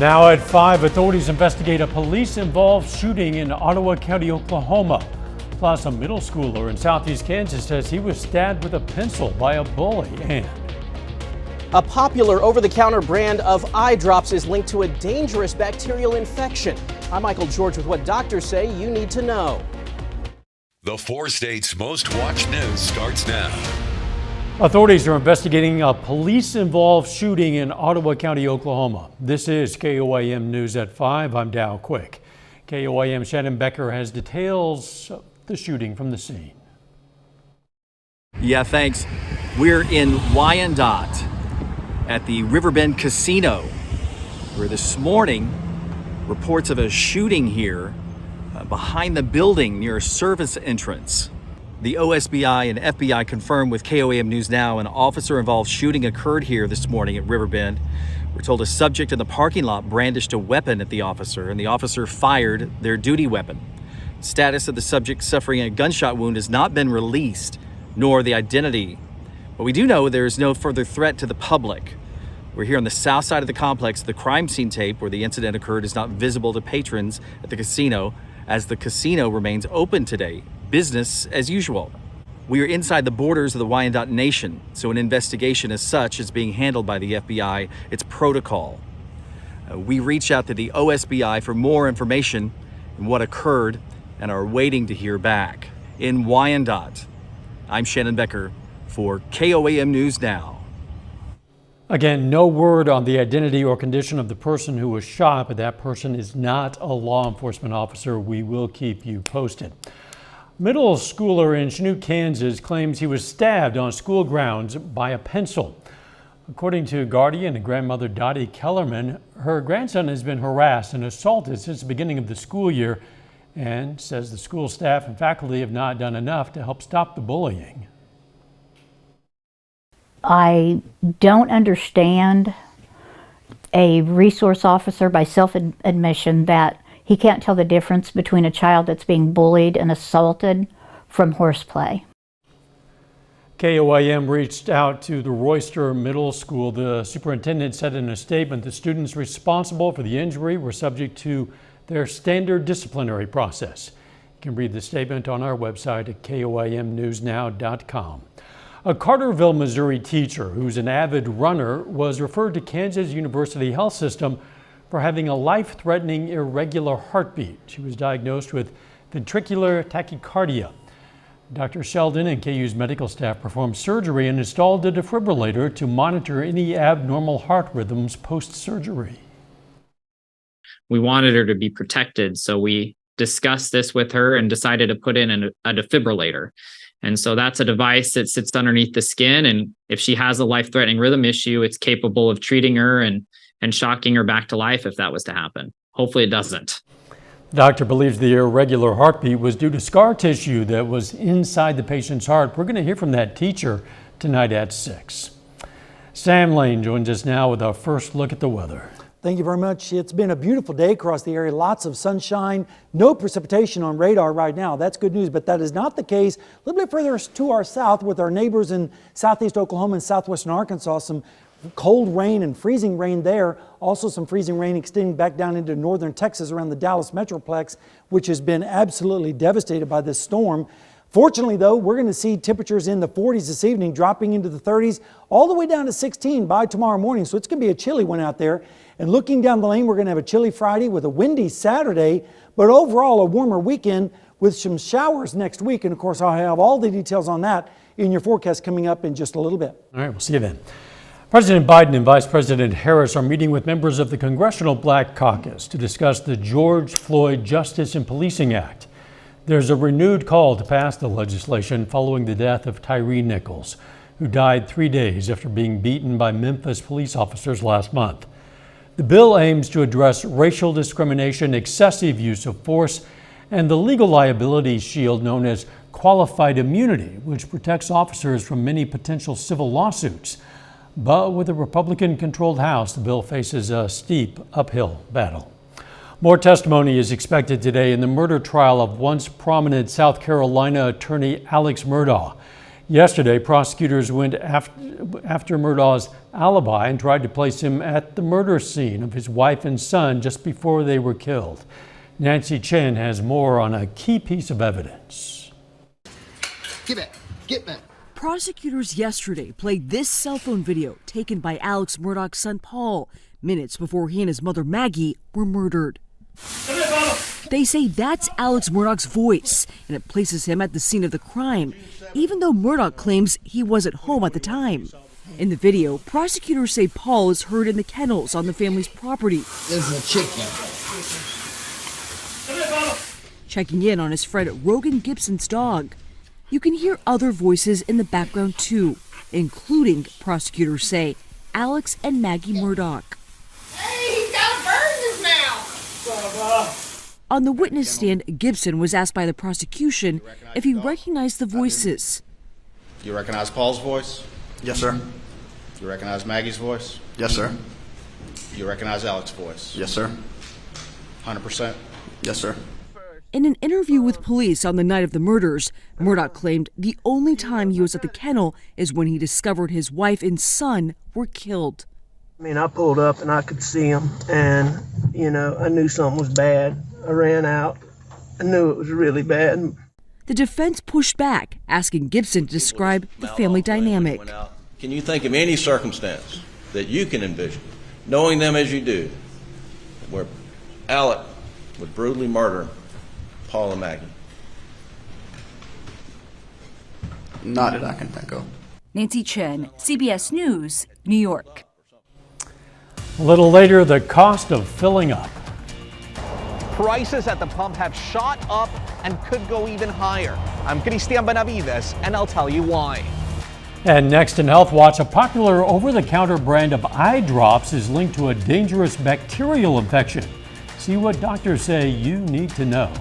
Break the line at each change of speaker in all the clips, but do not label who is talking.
Now at 5, authorities investigate a police-involved shooting in Ottawa County, Oklahoma. Plus, a middle schooler in southeast Kansas says he was stabbed with a pencil by a bully. And
a popular over-the-counter brand of eye drops is linked to a dangerous bacterial infection. I'm Michael George with what doctors say you need to know.
The 4 states' most watched news starts now.
Authorities are investigating a police-involved shooting in Ottawa County, Oklahoma. This is KOAM News at 5. I'm Dow Quick. KOAM Shannon Becker has details of the shooting from the scene.
Yeah, thanks. We're in Wyandotte at the Riverbend Casino, where this morning reports of a shooting here behind the building near a service entrance. The OSBI and FBI confirmed with KOAM News Now an officer-involved shooting occurred here this morning at Riverbend. We're told a subject in the parking lot brandished a weapon at the officer, and the officer fired their duty weapon. Status of the subject suffering a gunshot wound has not been released, nor the identity. But we do know there is no further threat to the public. We're here on the south side of the complex. The crime scene tape where the incident occurred is not visible to patrons at the casino, as the casino remains open today. Business as usual. We are inside the borders of the Wyandotte Nation, so an investigation as such is being handled by the FBI. It's protocol. We reach out to the OSBI for more information on what occurred and are waiting to hear back. In Wyandotte, I'm Shannon Becker for KOAM News Now.
Again, no word on the identity or condition of the person who was shot, but that person is not a law enforcement officer. We will keep you posted. Middle schooler in Chinook, Kansas claims he was stabbed on school grounds by a pencil. According to guardian and grandmother Dottie Kellerman, her grandson has been harassed and assaulted since the beginning of the school year and says the school staff and faculty have not done enough to help stop the bullying.
I don't understand a resource officer by self-admission that he can't tell the difference between a child that's being bullied and assaulted from horseplay.
KOAM reached out to the Royster Middle School. The superintendent said in a statement the students responsible for the injury were subject to their standard disciplinary process. You can read the statement on our website at KOAMnewsnow.com. A Carterville, Missouri teacher who's an avid runner was referred to Kansas University Health System for having a life-threatening irregular heartbeat. She was diagnosed with ventricular tachycardia. Dr. Sheldon and KU's medical staff performed surgery and installed a defibrillator to monitor any abnormal heart rhythms post-surgery.
We wanted her to be protected, so we discussed this with her and decided to put in a defibrillator. And so that's a device that sits underneath the skin, and if she has a life-threatening rhythm issue, it's capable of treating her and shocking her back to life if that was to happen. Hopefully it doesn't.
The doctor believes the irregular heartbeat was due to scar tissue that was inside the patient's heart. We're going to hear from that teacher tonight at 6. Sam Lane joins us now with our first look at the weather.
Thank you very much. It's been a beautiful day across the area. Lots of sunshine, no precipitation on radar right now. That's good news, but that is not the case. A little bit further to our south with our neighbors in southeast Oklahoma and southwestern Arkansas, some cold rain and freezing rain there. Also some freezing rain extending back down into northern Texas around the Dallas Metroplex, which has been absolutely devastated by this storm. Fortunately, though, we're going to see temperatures in the 40s this evening, dropping into the 30s, all the way down to 16 by tomorrow morning. So it's going to be a chilly one out there. And looking down the lane, we're going to have a chilly Friday with a windy Saturday, but overall a warmer weekend with some showers next week. And of course, I'll have all the details on that in your forecast coming up in just a little bit.
All right, we'll see you then. President Biden and Vice President Harris are meeting with members of the Congressional Black Caucus to discuss the George Floyd Justice and Policing Act. There's a renewed call to pass the legislation following the death of Tyree Nichols, who died 3 days after being beaten by Memphis police officers last month. The bill aims to address racial discrimination, excessive use of force, and the legal liability shield known as qualified immunity, which protects officers from many potential civil lawsuits. But with a Republican-controlled House, the bill faces a steep uphill battle. More testimony is expected today in the murder trial of once prominent South Carolina attorney Alex Murdaugh. Yesterday, prosecutors went after Murdaugh's alibi and tried to place him at the murder scene of his wife and son just before they were killed. Nancy Chen has more on a key piece of evidence.
Get back.
Prosecutors yesterday played this cell phone video taken by Alex Murdaugh's son Paul minutes before he and his mother Maggie were murdered. They say that's Alex Murdaugh's voice, and it places him at the scene of the crime, even though Murdaugh claims he was at home at the time. In the video, prosecutors say Paul is heard in the kennels on the family's property.
There's a chicken.
Checking in on his friend Rogan Gibson's dog. You can hear other voices in the background too, including, prosecutors say, Alex and Maggie Murdaugh.
Hey, he's got a bird in his mouth!
On the witness stand, Gibson was asked by the prosecution if he recognized the voices.
You recognize Paul's voice?
Yes, sir.
You recognize Maggie's voice?
Yes, sir.
You recognize Alex's voice?
Yes, sir.
100%?
Yes, sir.
In an interview with police on the night of the murders, Murdaugh claimed the only time he was at the kennel is when he discovered his wife and son were killed.
I mean, I pulled up and I could see him, and, I knew something was bad. I ran out. I knew it was really bad.
The defense pushed back, asking Gibson to describe the family dynamic.
Can you think of any circumstance that you can envision, knowing them as you do, where Alec would brutally murder Paul and Maggie?
Not that I can think of.
Nancy Chen, CBS News, New York.
A little later, the cost of filling up.
Prices at the pump have shot up and could go even higher. I'm Cristian Benavides, and I'll tell you why.
And next in Health Watch, a popular over-the-counter brand of eye drops is linked to a dangerous bacterial infection. See what doctors say you need to know.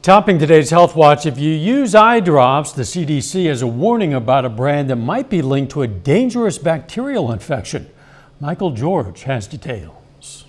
Topping today's Health Watch, if you use eye drops, the CDC has a warning about a brand that might be linked to a dangerous bacterial infection. Michael George has details.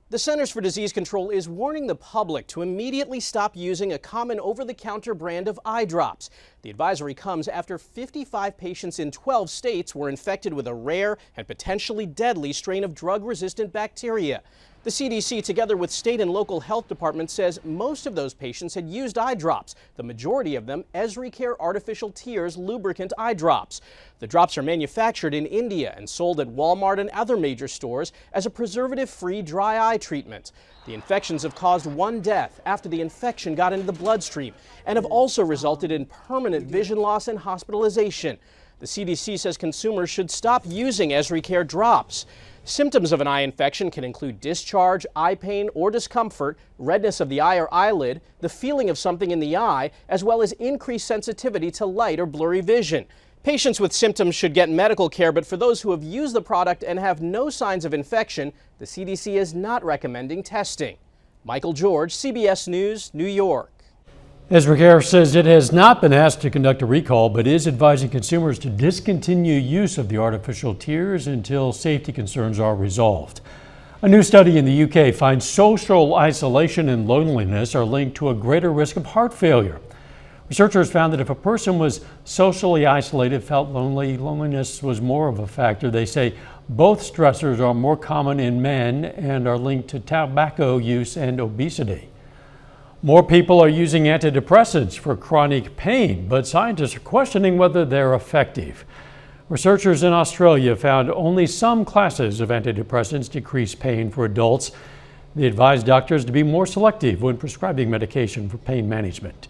The Centers for Disease Control is warning the public to immediately stop using a common over-the-counter brand of eye drops. The advisory comes after 55 patients in 12 states were infected with a rare and potentially deadly strain of drug-resistant bacteria. The CDC, together with state and local health departments, says most of those patients had used eye drops, the majority of them EsriCare Artificial Tears lubricant eye drops. The drops are manufactured in India and sold at Walmart and other major stores as a preservative-free dry eye treatment. The infections have caused one death after the infection got into the bloodstream and have also resulted in permanent vision loss and hospitalization. The CDC says consumers should stop using EsriCare drops. Symptoms of an eye infection can include discharge, eye pain or discomfort, redness of the eye or eyelid, the feeling of something in the eye, as well as increased sensitivity to light or blurry vision. Patients with symptoms should get medical care, but for those who have used the product and have no signs of infection, the CDC is not recommending testing. Michael George, CBS News, New York.
EsriCare says it has not been asked to conduct a recall, but is advising consumers to discontinue use of the artificial tears until safety concerns are resolved. A new study in the UK finds social isolation and loneliness are linked to a greater risk of heart failure. Researchers found that if a person was socially isolated, felt lonely, loneliness was more of a factor. They say both stressors are more common in men and are linked to tobacco use and obesity. More people are using antidepressants for chronic pain, but scientists are questioning whether they're effective. Researchers in Australia found only some classes of antidepressants decrease pain for adults. They advised doctors to be more selective when prescribing medication for pain management.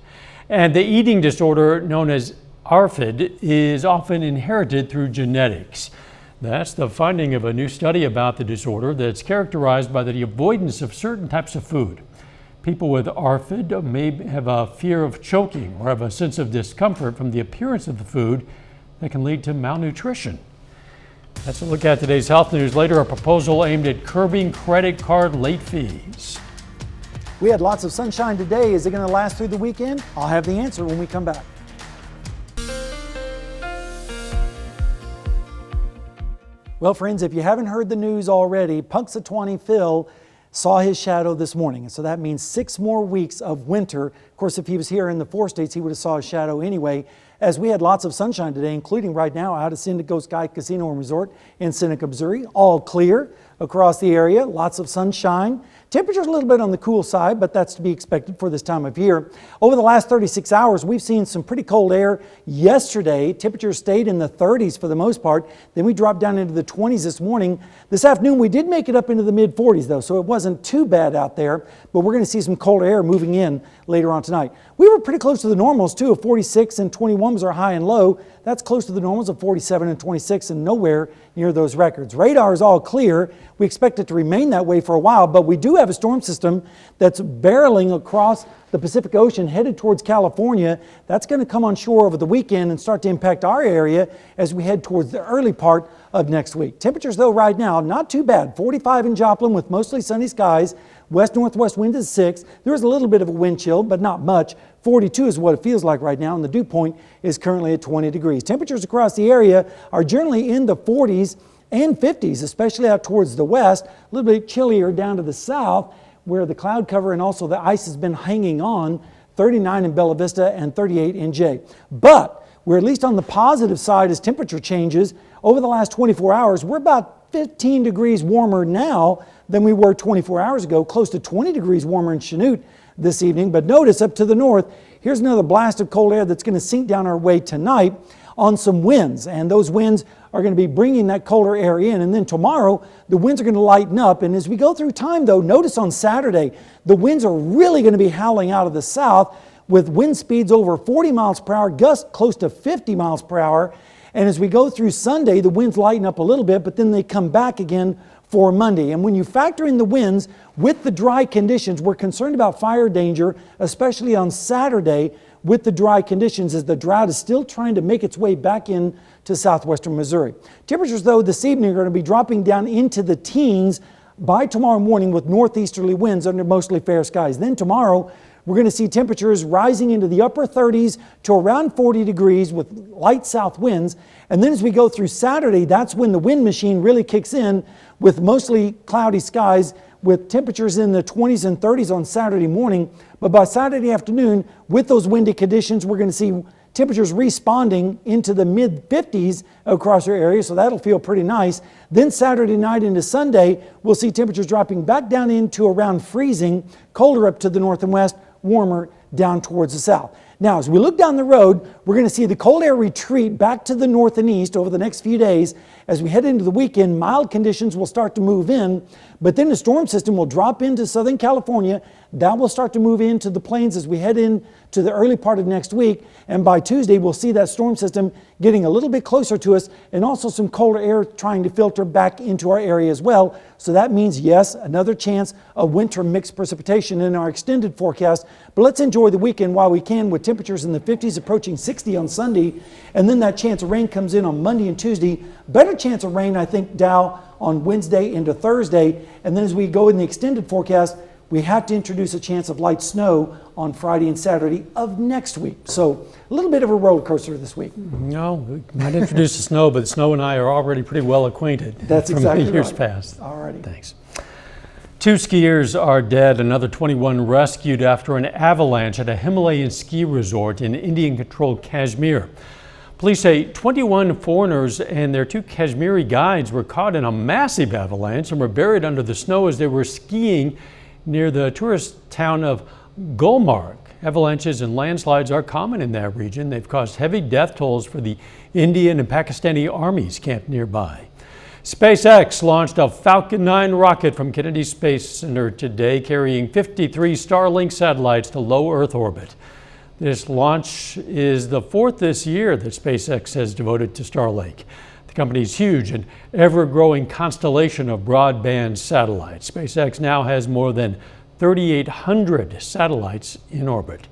And the eating disorder known as ARFID is often inherited through genetics. That's the finding of a new study about the disorder that's characterized by the avoidance of certain types of food. People with ARFID may have a fear of choking or have a sense of discomfort from the appearance of the food that can lead to malnutrition. That's a look at today's health news. Later, a proposal aimed at curbing credit card late fees.
We had lots of sunshine today. Is it going to last through the weekend? I'll have the answer when we come back. Well, friends, if you haven't heard the news already, Punxsutawney Phil saw his shadow this morning. And so that means 6 more weeks of winter. Of course, if he was here in the 4 states, he would have saw his shadow anyway, as we had lots of sunshine today, including right now out at Syndico Sky Casino and Resort in Seneca, Missouri. All clear across the area, lots of sunshine. Temperatures a little bit on the cool side, but that's to be expected for this time of year. Over the last 36 hours, we've seen some pretty cold air. Yesterday, temperatures stayed in the 30s for the most part. Then we dropped down into the 20s this morning. This afternoon, we did make it up into the mid 40s though, so it wasn't too bad out there, but we're going to see some cold air moving in later on tonight. We were pretty close to the normals too. 46 and 21 was our high and low. That's close to the normals of 47 and 26 and nowhere near those records. Radar is all clear. We expect it to remain that way for a while, but we do have a storm system that's barreling across the Pacific Ocean headed towards California. That's going to come on shore over the weekend and start to impact our area as we head towards the early part of next week. Temperatures though right now, not too bad. 45 in Joplin with mostly sunny skies. West-northwest wind is 6. There is a little bit of a wind chill, but not much. 42 is what it feels like right now, and the dew point is currently at 20 degrees. Temperatures across the area are generally in the 40s and 50s, especially out towards the west. A little bit chillier down to the south, where the cloud cover and also the ice has been hanging on. 39 in Bella Vista and 38 in Jay. But we're at least on the positive side as temperature changes. Over the last 24 hours, we're about 15 degrees warmer now than we were 24 hours ago, close to 20 degrees warmer in Chanute this evening. But notice up to the north, here's another blast of cold air that's going to sink down our way tonight on some winds. And those winds are going to be bringing that colder air in. And then tomorrow, the winds are going to lighten up. And as we go through time, though, notice on Saturday, the winds are really going to be howling out of the south with wind speeds over 40 miles per hour, gusts close to 50 miles per hour. And as we go through Sunday, the winds lighten up a little bit, but then they come back again for Monday. And when you factor in the winds with the dry conditions, we're concerned about fire danger, especially on Saturday with the dry conditions, as the drought is still trying to make its way back in to southwestern Missouri. Temperatures, though, this evening are going to be dropping down into the teens by tomorrow morning with northeasterly winds under mostly fair skies. Then tomorrow, we're going to see temperatures rising into the upper 30s to around 40 degrees with light south winds. And then as we go through Saturday, that's when the wind machine really kicks in with mostly cloudy skies with temperatures in the 20s and 30s on Saturday morning. But by Saturday afternoon, with those windy conditions, we're going to see temperatures responding into the mid 50s across our area, so that'll feel pretty nice. Then Saturday night into Sunday, we'll see temperatures dropping back down into around freezing, colder up to the north and west, warmer down towards the south. Now, as we look down the road, we're going to see the cold air retreat back to the north and east over the next few days. As we head into the weekend, mild conditions will start to move in, but then the storm system will drop into Southern California. That will start to move into the plains as we head into the early part of next week. And by Tuesday, we'll see that storm system getting a little bit closer to us, and also some colder air trying to filter back into our area as well. So that means, yes, another chance of winter mixed precipitation in our extended forecast. But let's enjoy the weekend while we can, with temperatures in the 50s approaching 60 on Sunday. And then that chance of rain comes in on Monday and Tuesday. Better chance of rain, I think, Dow, on Wednesday into Thursday. And then as we go in the extended forecast, we have to introduce a chance of light snow on Friday and Saturday of next week. So a little bit of a roller coaster this week.
No, we might introduce the snow, but Snow and I are already pretty well acquainted.
That's
from
exactly
years
right.
past.
All righty.
Thanks. 2 skiers are dead, another 21 rescued after an avalanche at a Himalayan ski resort in Indian-controlled Kashmir. Police say 21 foreigners and their 2 Kashmiri guides were caught in a massive avalanche and were buried under the snow as they were skiing near the tourist town of Gulmarg. Avalanches and landslides are common in that region. They've caused heavy death tolls for the Indian and Pakistani armies camped nearby. SpaceX launched a Falcon 9 rocket from Kennedy Space Center today, carrying 53 Starlink satellites to low Earth orbit. This launch is the 4th this year that SpaceX has devoted to Starlink, the company's huge and ever-growing constellation of broadband satellites. SpaceX now has more than 3,800 satellites in orbit.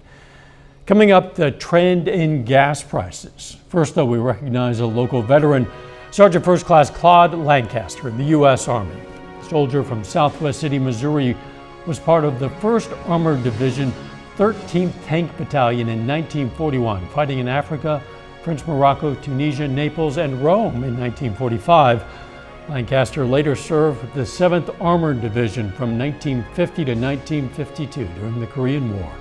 Coming up, the trend in gas prices. First, though, we recognize a local veteran, Sergeant First Class Claude Lancaster in the U.S. Army. The soldier from Southwest City, Missouri, was part of the 1st Armored Division, 13th Tank Battalion in 1941, fighting in Africa, French Morocco, Tunisia, Naples, and Rome in 1945. Lancaster later served with the 7th Armored Division from 1950 to 1952 during the Korean War.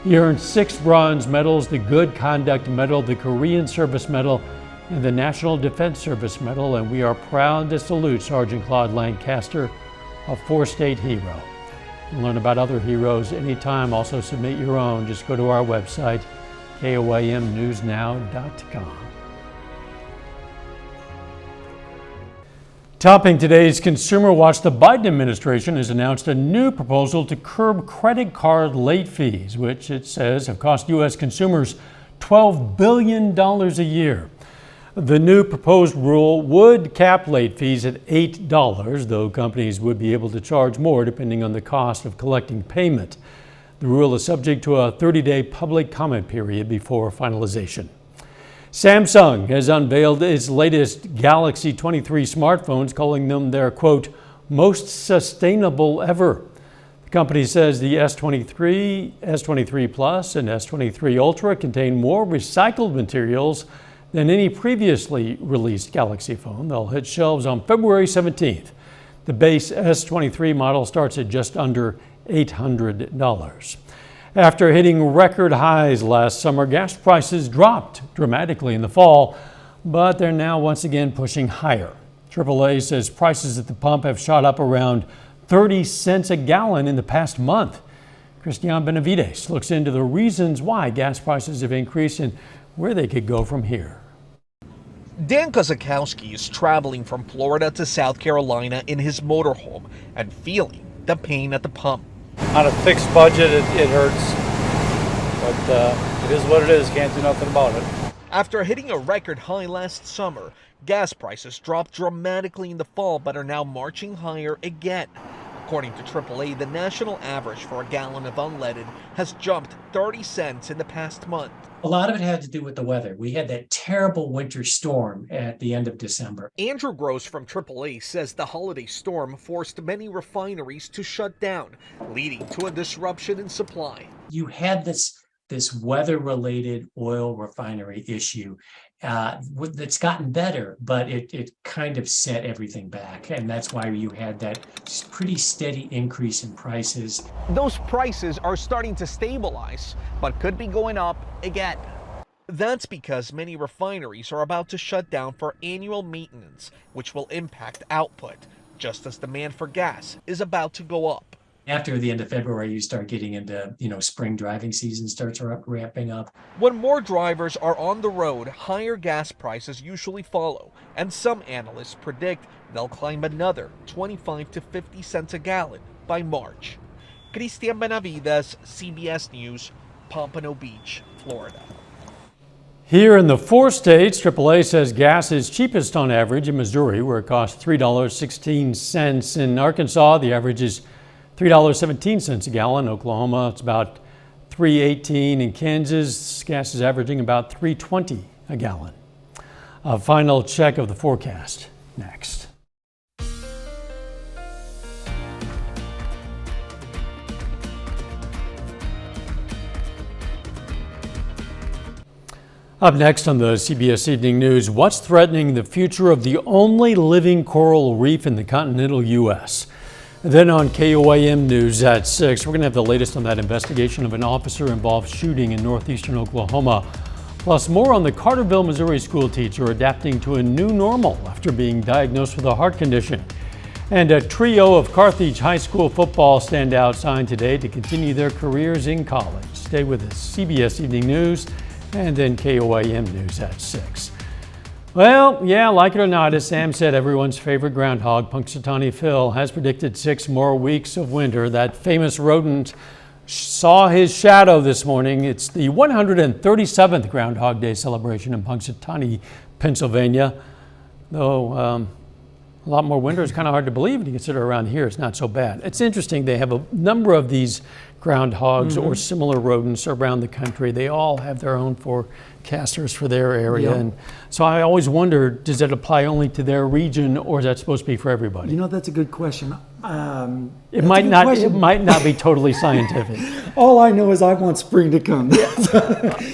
He earned 6 bronze medals, the Good Conduct Medal, the Korean Service Medal, and the National Defense Service Medal, and we are proud to salute Sergeant Claude Lancaster, a 4-state hero. You can learn about other heroes anytime. Also submit your own. Just go to our website, KOAMnewsnow.com. Topping today's Consumer Watch, the Biden administration has announced a new proposal to curb credit card late fees, which it says have cost U.S. consumers $12 billion a year. The new proposed rule would cap late fees at $8, though companies would be able to charge more depending on the cost of collecting payment. The rule is subject to a 30-day public comment period before finalization. Samsung has unveiled its latest Galaxy 23 smartphones, calling them their, quote, most sustainable ever. The company says the S23, S23 Plus, and S23 Ultra contain more recycled materials than any previously released Galaxy phone. They'll hit shelves on February 17th. The base S23 model starts at just under $800. After hitting record highs last summer, gas prices dropped dramatically in the fall, but they're now once again pushing higher. AAA says prices at the pump have shot up around 30 cents a gallon in the past month. Christian Benavides looks into the reasons why gas prices have increased and where they could go from here.
Dan Kozakowski is traveling from Florida to South Carolina in his motorhome and feeling the pain at the pump.
On a fixed budget, it hurts, but it is what it is. Can't do nothing about it.
After hitting a record high last summer, gas prices dropped dramatically in the fall but are now marching higher again. According to AAA, the national average for a gallon of unleaded has jumped 30 cents in the past month.
A lot of it had to do with the weather. We had that terrible winter storm at the end of December.
Andrew Gross from AAA says the holiday storm forced many refineries to shut down, leading to a disruption in supply.
You had this weather-related oil refinery issue that's gotten better, but it kind of set everything back. And that's why you had that pretty steady increase in prices.
Those prices are starting to stabilize, but could be going up again. That's because many refineries are about to shut down for annual maintenance, which will impact output, just as demand for gas is about to go up.
After the end of February, you start getting into, spring driving season starts ramping up.
When more drivers are on the road, higher gas prices usually follow, and some analysts predict they'll climb another 25 to 50 cents a gallon by March. Christian Benavides, CBS News, Pompano Beach, Florida.
Here in the 4 states, AAA says gas is cheapest on average in Missouri, where it costs $3.16. In Arkansas, the average is $3.17 a gallon. Oklahoma, it's about $3.18. In Kansas, gas is averaging about $3.20 a gallon. A final check of the forecast next. Up next on the CBS Evening News, what's threatening the future of the only living coral reef in the continental U.S.? Then on KOAM News at 6, we're going to have the latest on that investigation of an officer-involved shooting in northeastern Oklahoma. Plus more on the Carterville, Missouri school teacher adapting to a new normal after being diagnosed with a heart condition. And a trio of Carthage High School football standouts signed today to continue their careers in college. Stay with us. CBS Evening News and then KOAM News at 6. Well, yeah, like it or not, as Sam said, everyone's favorite groundhog, Punxsutawney Phil, has predicted 6 more weeks of winter. That famous rodent saw his shadow this morning. It's the 137th Groundhog Day celebration in Punxsutawney, Pennsylvania. Though a lot more winter is kind of hard to believe when you consider around here it's not so bad. It's interesting, they have a number of these groundhogs or similar rodents around the country. They all have their own forecasters for their area.
Yeah.
And so I always wonder, does that apply only to their region or is that supposed to be for everybody?
You know, that's a good question.
It might not be totally scientific.
All I know is I want spring to come.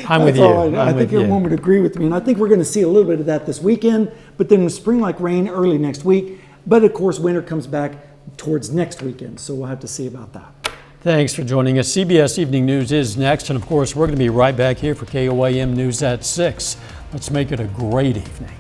I'm with you.
I think everyone would agree with me. And I think we're going to see a little bit of that this weekend, but then spring-like rain early next week. But of course, winter comes back towards next weekend, so we'll have to see about that.
Thanks for joining us. CBS Evening News is next, and of course, we're going to be right back here for KOAM News at 6. Let's make it a great evening.